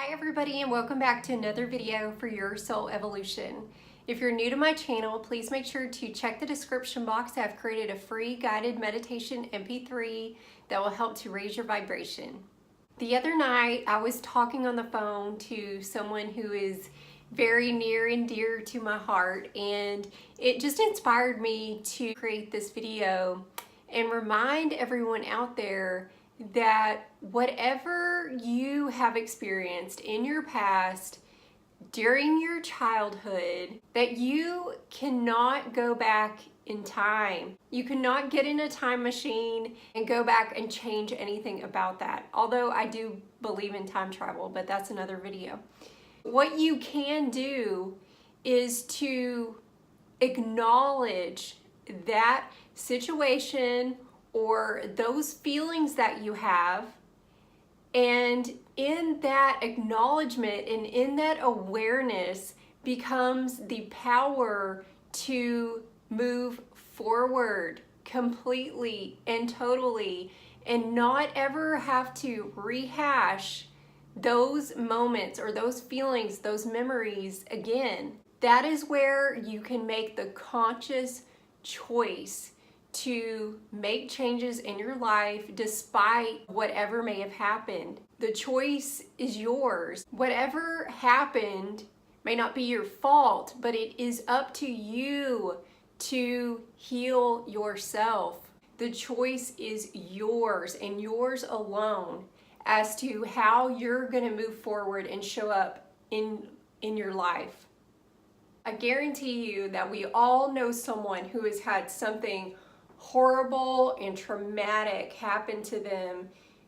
Hi everybody, and welcome back to another video for Your Soul Evolution. If you're new to my channel, please make sure to check the description box. I've created a free guided meditation MP3 that will help to raise your vibration. The other night I was talking on the phone to someone who is very near and dear to my heart, and it just inspired me to create this video and remind everyone out there that whatever you have experienced in your past, during your childhood, that you cannot go back in time. You cannot get in a time machine and go back and change anything about that. Although I do believe in time travel, but that's another video. What you can do is to acknowledge that situation or those feelings that you have, and in that acknowledgement and in that awareness becomes the power to move forward completely and totally and not ever have to rehash those moments or those feelings, those memories again. That is where you can make the conscious choice to make changes in your life despite whatever may have happened. The choice is yours. Whatever happened may not be your fault, but it is up to you to heal yourself. The choice is yours and yours alone as to how you're going to move forward and show up in your life. I guarantee you that we all know someone who has had something horrible and traumatic happen to them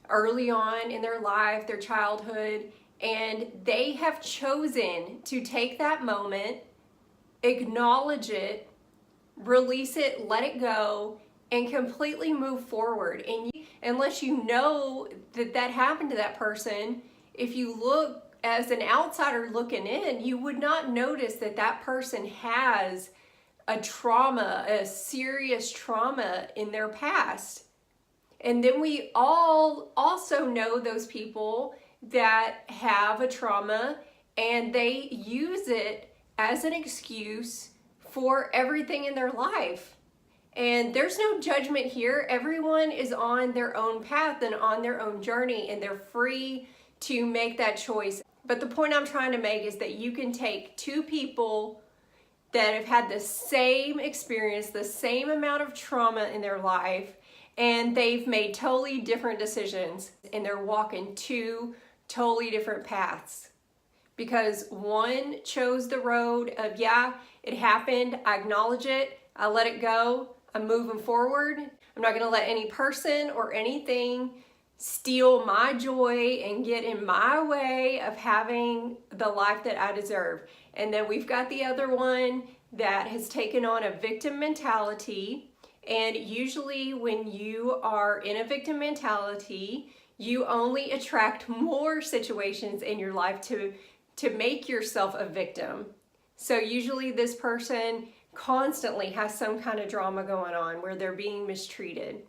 early on in their life, their childhood, and they have chosen to take that moment, acknowledge it, release it, let it go, and completely move forward. And unless you know that that happened to that person, if you look as an outsider looking in, you would not notice that that person has a trauma, a serious trauma in their past. And then we all also know those people that have a trauma and they use it as an excuse for everything in their life. And there's no judgment here. Everyone is on their own path and on their own journey, and they're free to make that choice. But the point I'm trying to make is that you can take two people that have had the same experience, the same amount of trauma in their life, and they've made totally different decisions, and they're walking two totally different paths. Because one chose the road of, yeah, it happened, I acknowledge it, I let it go, I'm moving forward. I'm not gonna let any person or anything steal my joy and get in my way of having the life that I deserve. And then we've got the other one that has taken on a victim mentality. And usually when you are in a victim mentality, you only attract more situations in your life to make yourself a victim. So usually this person constantly has some kind of drama going on where they're being mistreated.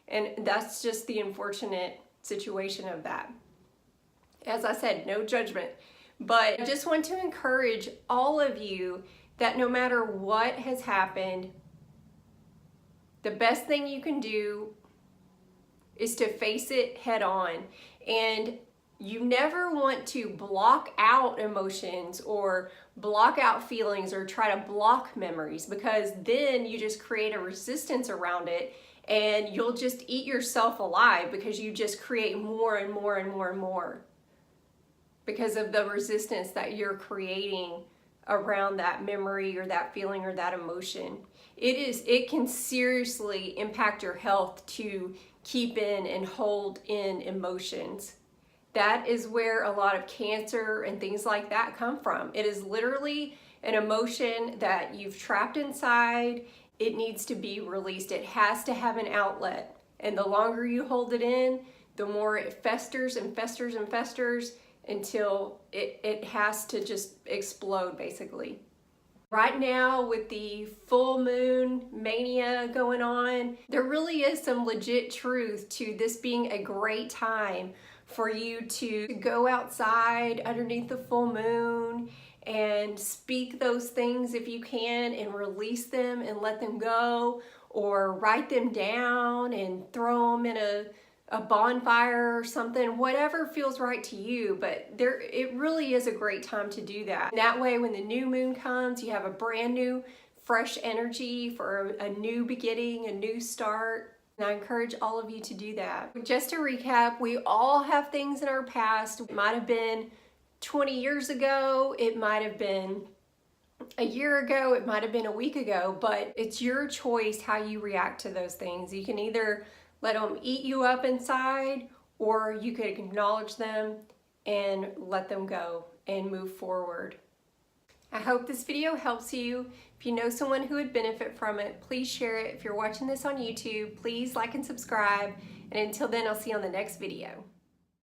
And that's just the unfortunate situation of that. As I said, no judgment. But I just want to encourage all of you that no matter what has happened, the best thing you can do is to face it head on. And you never want to block out emotions or block out feelings or try to block memories, because then you just create a resistance around it and you'll just eat yourself alive, because you just create more and more and more and more because of the resistance that you're creating around that memory or that feeling or that emotion. It can seriously impact your health to keep in and hold in emotions. That is where a lot of cancer and things like that come from. It is literally an emotion that you've trapped inside. It needs to be released. It has to have an outlet. And the longer you hold it in, the more it festers and festers and festers until it has to just explode, basically. Right now, with the full moon mania going on, there really is some legit truth to this being a great time for you to go outside underneath the full moon and speak those things if you can, and release them and let them go, or write them down and throw them in a bonfire or something, whatever feels right to you. But it really is a great time to do that. And that way, when the new moon comes, you have a brand new, fresh energy for a new beginning, a new start. And I encourage all of you to do that. Just to recap, we all have things in our past. It might have been 20 years ago, it might have been a year ago, it might have been a week ago, but it's your choice how you react to those things. You can either let them eat you up inside, or you could acknowledge them and let them go and move forward. I hope this video helps you. If you know someone who would benefit from it, please share it. If you're watching this on YouTube, please like and subscribe. And until then, I'll see you on the next video.